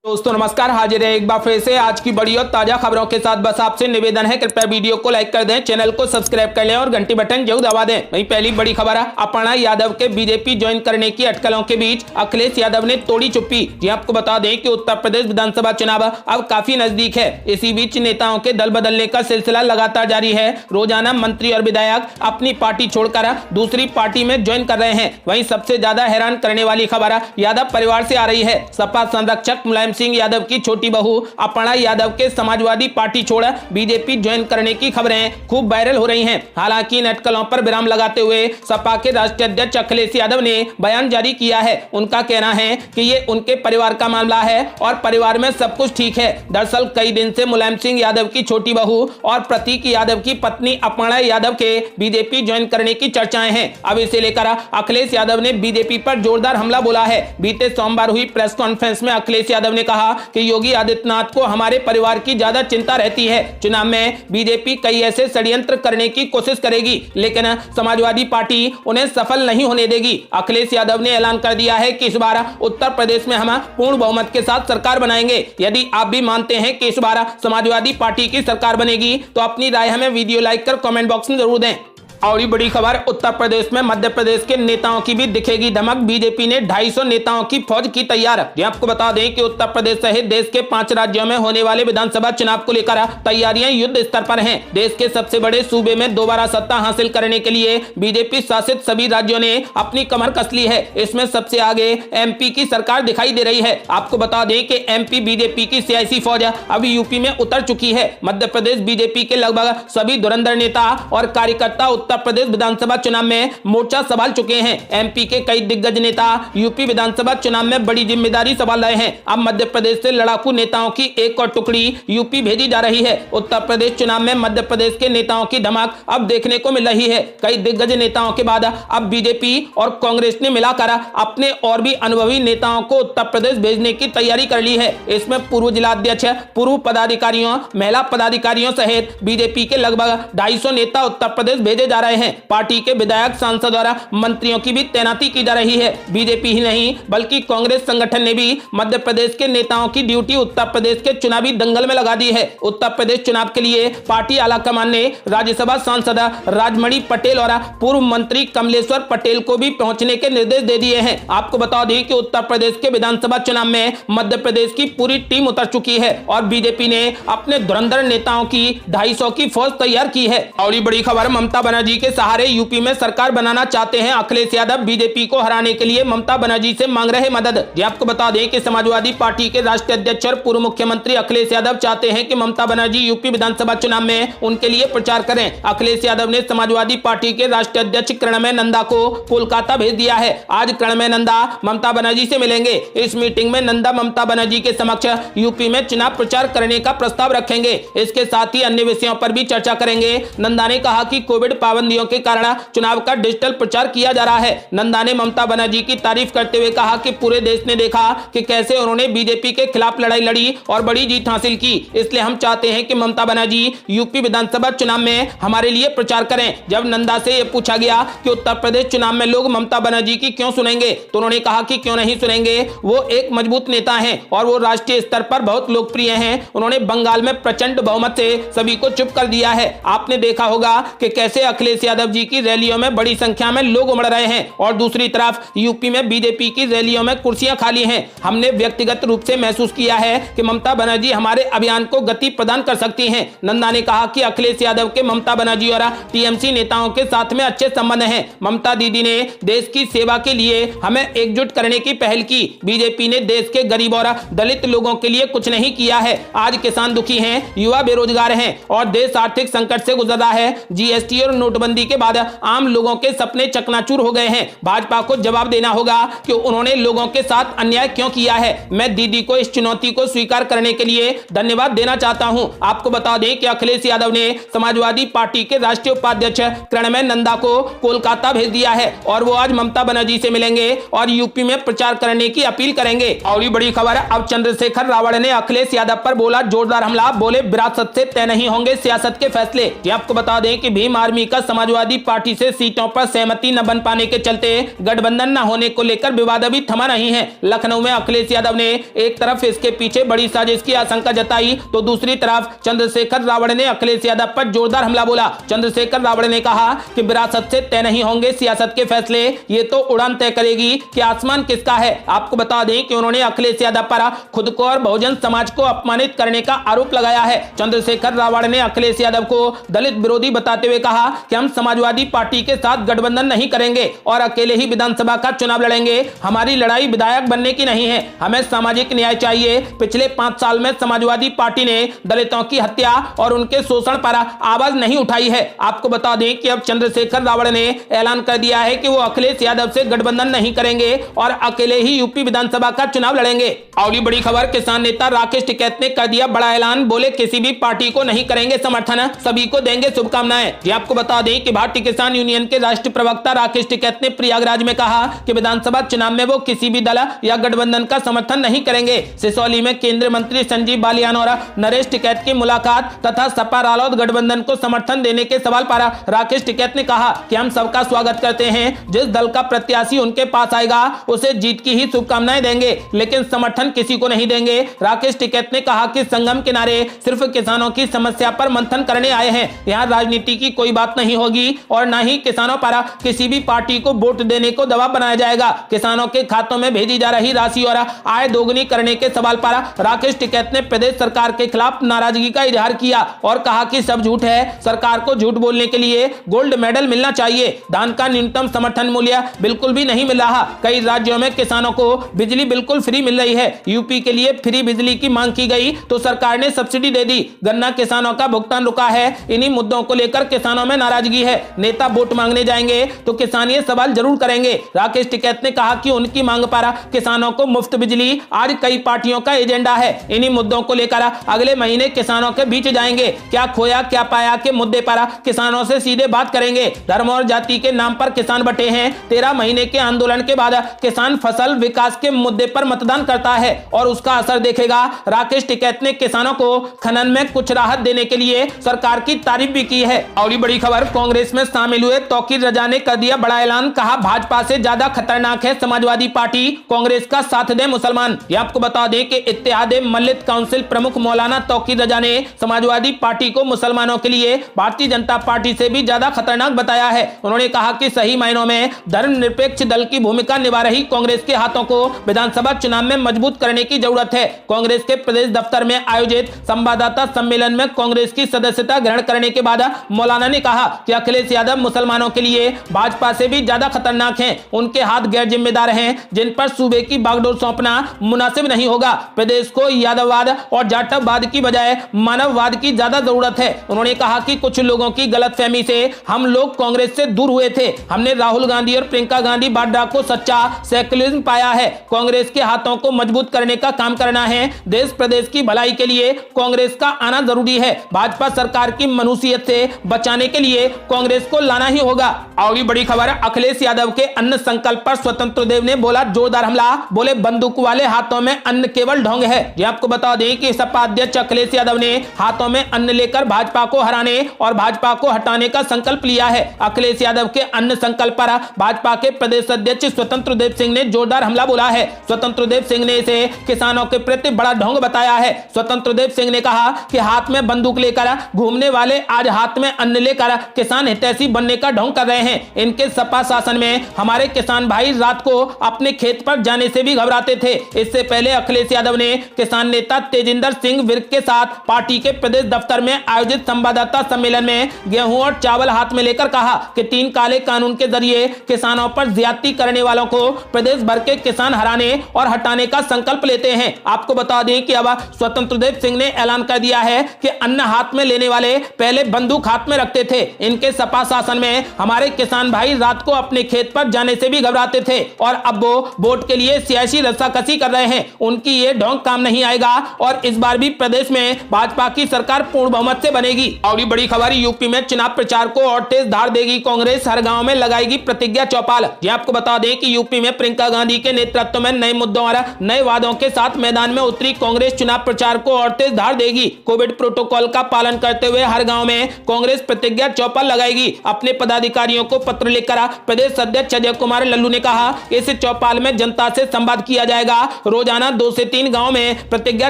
दोस्तों नमस्कार, हाजिर है एक बार फिर से आज की बड़ी और ताजा खबरों के साथ। बस आपसे निवेदन है, कृपया वीडियो को लाइक कर दें, चैनल को सब्सक्राइब कर लें और घंटी बटन जरूर दबा दें। वहीं पहली बड़ी खबर है, अपर्णा यादव के बीजेपी ज्वाइन करने की अटकलों के बीच अखिलेश यादव ने तोड़ी चुप्पी। जी आपको बता दें कि उत्तर प्रदेश विधानसभा चुनाव अब काफी नजदीक है। इसी बीच नेताओं के दल बदलने का सिलसिला लगातार जारी है। रोजाना मंत्री और विधायक अपनी पार्टी छोड़कर दूसरी पार्टी में ज्वाइन कर रहे हैं। वहीं सबसे ज्यादा हैरान करने वाली खबर यादव परिवार से आ रही है। सपा संरक्षक मुलायम सिंह यादव की छोटी बहू अपर्णा यादव के समाजवादी पार्टी छोड़ बीजेपी ज्वाइन करने की खबरें खूब वायरल हो रही हैं। हालांकि इन अटकलों पर विराम लगाते हुए सपा के राष्ट्रीय अध्यक्ष अखिलेश यादव ने बयान जारी किया है। उनका कहना है कि ये उनके परिवार का मामला है और परिवार में सब कुछ ठीक है। दरअसल कई दिन से मुलायम सिंह यादव की छोटी बहू और प्रतीक यादव की पत्नी अपर्णा यादव के बीजेपी ज्वाइन करने की चर्चाएं हैं। अब इसे लेकर अखिलेश यादव ने बीजेपी पर जोरदार हमला बोला है। बीते सोमवार हुई प्रेस कॉन्फ्रेंस में अखिलेश यादव ने कहा कि योगी आदित्यनाथ को हमारे परिवार की ज्यादा चिंता रहती है। चुनाव में बीजेपी कई ऐसे षड्यंत्र करने की कोशिश करेगी, लेकिन समाजवादी पार्टी उन्हें सफल नहीं होने देगी। अखिलेश यादव ने ऐलान कर दिया है कि इस बार उत्तर प्रदेश में हम पूर्ण बहुमत के साथ सरकार बनाएंगे। यदि आप भी मानते हैं कि इस बार समाजवादी पार्टी की सरकार बनेगी तो अपनी राय हमें वीडियो लाइक कर कमेंट बॉक्स में जरूर दें। और ये बड़ी खबर, उत्तर प्रदेश में मध्य प्रदेश के नेताओं की भी दिखेगी धमक। बीजेपी ने 250 नेताओं की फौज की तैयार। आपको बता दें कि उत्तर प्रदेश सहित देश के 5 राज्यों में होने वाले विधानसभा चुनाव को लेकर तैयारियां युद्ध स्तर पर हैं। देश के सबसे बड़े सूबे में दोबारा सत्ता हासिल करने के लिए बीजेपी शासित सभी राज्यों ने अपनी कमर कस ली है। इसमें सबसे आगे एमपी की सरकार दिखाई दे रही है। आपको बता दें कि एमपी बीजेपी की सियासी फौज अब यूपी में उतर चुकी है। मध्य प्रदेश बीजेपी के लगभग सभी धुरंधर नेता और कार्यकर्ता उत्तर प्रदेश विधानसभा चुनाव में मोर्चा संभाल चुके हैं। एमपी के कई दिग्गज नेता यूपी विधानसभा चुनाव में बड़ी जिम्मेदारी संभाल रहे हैं। अब मध्य प्रदेश से लड़ाकू नेताओं की एक और टुकड़ी यूपी भेजी जा रही है। उत्तर प्रदेश चुनाव में मध्य प्रदेश के नेताओं की धमक अब देखने को मिल रही है। कई दिग्गज नेताओं के बाद अब बीजेपी और कांग्रेस ने मिलाकर अपने और भी अनुभवी नेताओं को उत्तर प्रदेश भेजने की तैयारी कर ली है। इसमें पूर्व जिलाध्यक्ष, पूर्व पदाधिकारियों, महिला पदाधिकारियों सहित बीजेपी के लगभग 250 नेता उत्तर प्रदेश भेजे जा रहे हैं। पार्टी के विधायक, सांसद और मंत्रियों की भी तैनाती की जा रही है। बीजेपी ही नहीं बल्कि कांग्रेस संगठन ने भी मध्य प्रदेश के नेताओं की ड्यूटी उत्तर प्रदेश के चुनावी दंगल में लगा दी है। उत्तर प्रदेश चुनाव के लिए पार्टी आलाकमान ने राज्यसभा सांसद राजमणि पटेल और पूर्व मंत्री कमलेश्वर पटेल को भी पहुंचने के निर्देश दे दिए हैं। आपको बता दें कि उत्तर प्रदेश के विधानसभा चुनाव में मध्य प्रदेश की पूरी टीम उतर चुकी है और बीजेपी ने अपने धुरंधर नेताओं की 250 की फौज तैयार की है। और बड़ी खबर, ममता बनर्जी के सहारे यूपी में सरकार बनाना चाहते हैं अखिलेश यादव। बीजेपी को हराने के लिए ममता बनर्जी से मांग रहे मदद। आपको बता दें कि समाजवादी पार्टी के राष्ट्रीय अध्यक्ष और पूर्व मुख्यमंत्री अखिलेश यादव चाहते हैं कि ममता बनर्जी यूपी विधानसभा चुनाव में उनके लिए प्रचार करें। अखिलेश यादव ने समाजवादी पार्टी के राष्ट्रीय अध्यक्ष कृणमय नंदा को कोलकाता भेज दिया है। आज कृणमय नंदा ममता बनर्जी से मिलेंगे। इस मीटिंग में नंदा ममता बनर्जी के समक्ष यूपी में चुनाव प्रचार करने का प्रस्ताव रखेंगे। इसके साथ ही अन्य विषयों पर भी चर्चा करेंगे। नंदा ने कहा कि कोविड पाबंदियों के कारण चुनाव का डिजिटल प्रचार किया जा रहा है। नंदा ने ममता बनर्जी की तारीफ करते हुए कहा कि पूरे देश ने देखा कि कैसे उन्होंने बीजेपी के खिलाफ लड़ाई लड़ी और बड़ी जीत हासिल की। इसलिए हम चाहते हैं कि ममता बनर्जी यूपी विधानसभा चुनाव में हमारे लिए प्रचार करें। जब नंदा से यह पूछा गया कि उत्तर प्रदेश चुनाव में लोग ममता बनर्जी की क्यों सुनेंगे, तो उन्होंने कहा कि क्यों नहीं सुनेंगे, वो एक मजबूत नेता है और वो राष्ट्रीय स्तर पर बहुत लोकप्रिय हैं। उन्होंने बंगाल में प्रचंड बहुमत से सभी को चुप कर दिया है। आपने देखा होगा कि कैसे अखिलेश यादव जी की रैलियों में बड़ी संख्या में लोग उमड़ रहे हैं और दूसरी तरफ यूपी में बीजेपी की रैलियों में कुर्सियां खाली हैं। हमने व्यक्तिगत रूप से महसूस किया है कि ममता बनर्जी हमारे अभियान को गति प्रदान कर सकती हैं। नंदा ने कहा कि अखिलेश यादव के ममता बनर्जी और टीएमसी नेताओं के साथ में अच्छे संबंध हैं। ममता दीदी ने देश की सेवा के लिए हमें एकजुट करने की पहल की। बीजेपी ने देश के गरीब और दलित लोगों के लिए कुछ नहीं किया है। आज किसान दुखी हैं, युवा बेरोजगार हैं और देश आर्थिक संकट से गुजर रहा है। जीएसटी और नोटबंदी के बाद आम लोगों के सपने चकनाचूर हो गए हैं। भाजपा को जवाब देना होगा कि उन्होंने लोगों के साथ अन्याय क्यों किया है। मैं दीदी को इस चुनौती को स्वीकार करने के लिए धन्यवाद देना चाहता हूं। आपको बता दें कि अखिलेश यादव ने समाजवादी पार्टी के राष्ट्रीय उपाध्यक्ष कृणमय नंदा को कोलकाता भेज दिया है और वो आज ममता बनर्जी से मिलेंगे और यूपी में प्रचार करने की अपील करेंगे। और बड़ी खबर, अब चंद्रशेखर रावण ने अखिलेश यादव पर बोला जोरदार हमला। बोले विरासत से तय नहीं होंगे सियासत के फैसले। आपको बता दें कि भीम आर्मी का समाजवादी पार्टी से सीटों पर सहमति न बन पाने के चलते गठबंधन न होने को लेकर विवाद अभी थमा नहीं है। लखनऊ में अखिलेश यादव ने एक तरफ इसके पीछे बड़ी साजिश की आशंका जताई तो दूसरी तरफ चंद्रशेखर रावण ने अखिलेश यादव पर जोरदार हमला बोला। चंद्रशेखर रावण ने कहा कि विरासत से तय नहीं होंगे सियासत के फैसले, ये तो उड़ान तय करेगी कि आसमान किसका है। आपको बता दें कि उन्होंने अखिलेश यादव पर खुद को और बहुजन समाज को अपमानित करने का आरोप लगाया है। चंद्रशेखर रावण ने अखिलेश यादव को दलित विरोधी बताते हुए कहा कि हम समाजवादी पार्टी के साथ गठबंधन नहीं करेंगे और अकेले ही विधानसभा का चुनाव लड़ेंगे। हमारी लड़ाई विधायक बनने की नहीं है, हमें सामाजिक न्याय चाहिए। पिछले 5 साल में समाजवादी पार्टी ने दलितों की हत्या और उनके शोषण पर आवाज नहीं उठाई है। आपको बता दें कि अब चंद्रशेखर रावण ने ऐलान कर दिया है कि वो अखिलेश यादव से गठबंधन नहीं करेंगे और अकेले ही यूपी विधानसभा का चुनाव लड़ेंगे। अगली बड़ी खबर, किसान नेता राकेश टिकैत ने कर दिया बड़ा ऐलान, बोले किसी भी पार्टी को नहीं करेंगे समर्थन, सभी को देंगे शुभकामनाएं। ये आपको बता दें कि भारतीय किसान यूनियन के राष्ट्रीय प्रवक्ता राकेश टिकैत ने प्रयागराज में कहा कि विधानसभा चुनाव में वो किसी भी दल या गठबंधन का समर्थन नहीं करेंगे। सिसौली में केंद्रीय मंत्री संजीव बालियान और नरेश टिकैत की मुलाकात तथा सपा रालोद गठबंधन को समर्थन देने के सवाल पर राकेश टिकैत ने कहा कि हम सबका स्वागत करते हैं, जिस दल का प्रत्याशी उनके पास आएगा उसे जीत की ही शुभकामनाएं देंगे, लेकिन समर्थन किसी को नहीं देंगे। राकेश टिकैत ने कहा कि संगम किनारे सिर्फ किसानों की समस्या पर मंथन करने आए हैं, यहाँ राजनीति की कोई बात नहीं होगी और न ही किसानों पर किसी भी पार्टी को वोट देने को दबाव बनाया जाएगा। किसानों के खातों में भेजी जा रही राशि और आय दोगुनी करने के सवाल पर राकेश टिकैत ने प्रदेश सरकार के खिलाफ नाराजगी का इजहार किया और कहा कि सब झूठ है, सरकार को झूठ बोलने के लिए गोल्ड मेडल मिलना चाहिए। धान का न्यूनतम समर्थन मूल्य बिल्कुल भी नहीं मिल रहा। कई राज्यों में किसानों को बिजली बिल्कुल फ्री मिल रही है। यूपी के लिए फ्री बिजली की मांग की गई तो सरकार ने सब्सिडी दे दी। गन्ना किसानों का भुगतान रुका है। इन्हीं मुद्दों को लेकर किसानों में नाराजगी है। नेता वोट मांगने जाएंगे तो किसान ये सवाल जरूर करेंगे। राकेश टिकैत ने कहा कि उनकी मांग पर किसानों को मुफ्त बिजली आज कई पार्टियों का एजेंडा है। इन्हीं मुद्दों को लेकर अगले महीने किसानों के बीच जाएंगे। क्या खोया क्या पाया के मुद्दे पर किसानों से सीधे बात करेंगे। धर्म और जाति के नाम पर किसान बटे हैं। 13 महीने के आंदोलन के बाद किसान फसल विकास के मुद्दे पर मतदान करता है और उसका असर देखेगा। राकेश टिकैत ने किसानों को खनन में कुछ राहत देने के लिए सरकार की तारीफ भी की है। और बड़ी खबर, कांग्रेस में शामिल हुए तौकीर रजा ने कर दिया बड़ा ऐलान, कहा भाजपा से ज्यादा खतरनाक है समाजवादी पार्टी, कांग्रेस का साथ दे मुसलमान। ये आपको बता दें कि इत्तेहाद मल्लिक काउंसिल प्रमुख मौलाना तौकीर रजा ने समाजवादी पार्टी को मुसलमानों के लिए भारतीय जनता पार्टी से भी ज्यादा खतरनाक बताया है। उन्होंने कहा कि सही मायनों में धर्मनिरपेक्ष दल की भूमिका निभा रही कांग्रेस के हाथों को विधानसभा चुनाव में मजबूत करने की जरूरत है। कांग्रेस के प्रदेश दफ्तर में आयोजित संवाददाता सम्मेलन में कांग्रेस की सदस्यता ग्रहण करने के बाद मौलाना ने कहा कि अखिलेश यादव मुसलमानों के लिए भाजपा से भी ज्यादा खतरनाक हैं। उनके हाथ गैर जिम्मेदार हैं, जिन पर सूबे की बागडोर सौंपना मुनासिब नहीं होगा। प्रदेश को यादववाद और जाटववाद की बजाय मानववाद की ज्यादा जरूरत है। उन्होंने कहा कि कुछ लोगों की गलतफहमी से हम लोग कांग्रेस से दूर हुए थे। हमने राहुल गांधी और प्रियंका गांधी वाड्रा को सच्चा सेक्युलरिज्म पाया है। कांग्रेस के हाथों को मजबूत करने का काम करना है। देश प्रदेश की भलाई के लिए कांग्रेस का आना जरूरी है। भाजपा सरकार की मनुष्यत से बचाने के लिए कांग्रेस को लाना ही होगा। और बड़ी खबर, अखिलेश यादव के अन्न संकल्प पर स्वतंत्र देव ने बोला जोरदार हमला, बोले बंदूक वाले हाथों में अन्न केवल ढोंग है। ये आपको बता दें कि सपा अध्यक्ष अखिलेश यादव ने हाथों में अन्न लेकर भाजपा को हराने और भाजपा को हटाने का संकल्प लिया है। अखिलेश यादव के अन्न संकल्प पर भाजपा के प्रदेश अध्यक्ष स्वतंत्र देव सिंह ने जोरदार हमला बोला है। स्वतंत्र देव सिंह ने इसे किसानों के प्रति बड़ा ढोंग बताया है। स्वतंत्र देव सिंह ने कहा कि हाथ में बंदूक लेकर घूमने वाले आज हाथ में अन्न लेकर किसान हितैषी बनने का ढोंग कर रहे हैं। इनके सपा शासन में हमारे किसान भाई रात को अपने खेत पर जाने से भी घबराते थे। इससे पहले अखिलेश यादव ने किसान नेता तेजिंदर सिंह विर्क के साथ पार्टी के प्रदेश दफ्तर में आयोजित संवाददाता सम्मेलन में गेहूं और चावल हाथ में लेकर कहा कि 3 काले कानून के जरिए किसानों पर ज्यादती करने वालों को प्रदेश भर के किसान हराने और हटाने का संकल्प लेते हैं। आपको बता दें कि अब स्वतंत्र देव सिंह ने ऐलान कर दिया है कि अन्न हाथ में लेने वाले पहले बंदूक हाथ में रखते थे। इनके सपा शासन में हमारे किसान भाई रात को अपने खेत पर जाने से भी घबराते थे और अब वो वोट के लिए सियासी रस्साकसी कर रहे हैं। उनकी ये ढोंग काम नहीं आएगा और इस बार भी प्रदेश में भाजपा की सरकार पूर्ण बहुमत से बनेगी। और बड़ी खबर, यूपी में चुनाव प्रचार को और तेज धार देगी कांग्रेस, हर गांव में लगाएगी प्रतिज्ञा चौपाल। ये आपको बता दें कि यूपी में प्रियंका गांधी के नेतृत्व में नए मुद्दों और नए वादों के साथ मैदान में उतरी कांग्रेस चुनाव प्रचार को और तेज धार देगी। कोविड प्रोटोकॉल का पालन करते हुए हर गांव में कांग्रेस प्रतिज्ञा चौपाल चौपाल लगाएगी। अपने पदाधिकारियों को पत्र लिखकर प्रदेश अध्यक्ष अजय कुमार लल्लू ने कहा, इस चौपाल में जनता से संवाद किया जाएगा। रोजाना 2 से 3 गांव में प्रतिज्ञा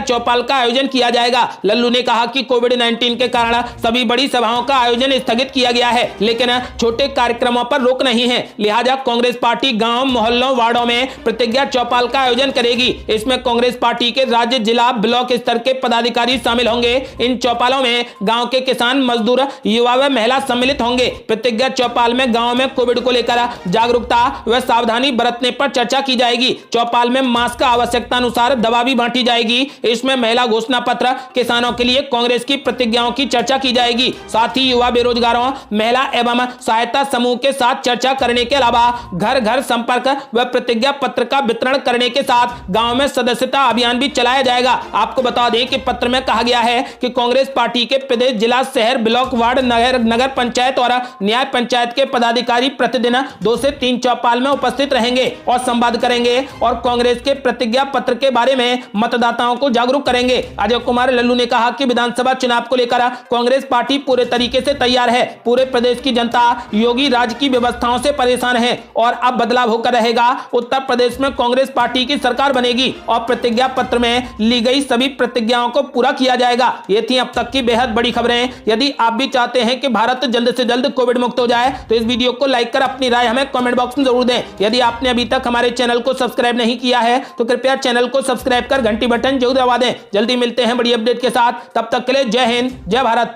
चौपाल का आयोजन किया जाएगा। लल्लू ने कहा कि कोविड-19 के कारण सभी बड़ी सभाओं का आयोजन स्थगित किया गया है, लेकिन छोटे कार्यक्रमों पर रोक नहीं है। लिहाजा कांग्रेस पार्टी गांव, मोहल्लों, वार्डों में प्रतिज्ञा चौपाल का आयोजन करेगी। इसमें कांग्रेस पार्टी के राज्य, जिला, ब्लॉक स्तर के पदाधिकारी शामिल होंगे। इन चौपालों में गांव के किसान, मजदूर, युवा व महिला सम्मिलित होंगे। प्रतिज्ञा चौपाल में गांव में कोविड को लेकर जागरूकता व सावधानी बरतने पर चर्चा की जाएगी। चौपाल में मास्क का आवश्यकता अनुसार दवा भी बांटी जाएगी। इसमें महिला घोषणा पत्र, किसानों के लिए कांग्रेस की प्रतिज्ञाओं की चर्चा की जाएगी। साथ ही युवा, बेरोजगारों, महिला एवं सहायता समूह के साथ चर्चा करने के अलावा घर घर संपर्क व प्रतिज्ञा पत्र का वितरण करने के साथ गांव में सदस्यता अभियान भी चलाया जाएगा। आपको बता दें कि पत्र में कहा गया है कि कांग्रेस पार्टी के प्रदेश, जिला, शहर, ब्लॉक, वार्ड, नगर पंचायत और न्याय पंचायत के पदाधिकारी प्रतिदिन 2 से 3 चौपाल में उपस्थित रहेंगे और संवाद करेंगे और कांग्रेस के प्रतिज्ञा पत्र के बारे में मतदाताओं को जागरूक करेंगे। अजय कुमार लल्लू ने कहा कि विधानसभा चुनाव को लेकर कांग्रेस पार्टी पूरे तरीके से तैयार है। पूरे प्रदेश की जनता योगी राज की व्यवस्थाओं से परेशान है और अब बदलाव होकर रहेगा। उत्तर प्रदेश में कांग्रेस पार्टी की सरकार बनेगी और प्रतिज्ञा पत्र में ली गई सभी प्रतिज्ञाओं को पूरा किया जाएगा। ये थी अब तक की बेहद बड़ी खबरें। यदि आप भी चाहते हैं कि भारत जल्द से जल्द कोविड मुक्त हो जाए तो इस वीडियो को लाइक कर अपनी राय हमें कमेंट बॉक्स में जरूर दें। यदि आपने अभी तक हमारे चैनल को सब्सक्राइब नहीं किया है तो कृपया चैनल को सब्सक्राइब कर घंटी बटन जरूर दबा दें। जल्दी मिलते हैं बड़ी अपडेट के साथ, तब तक के लिए जय हिंद, जय भारत।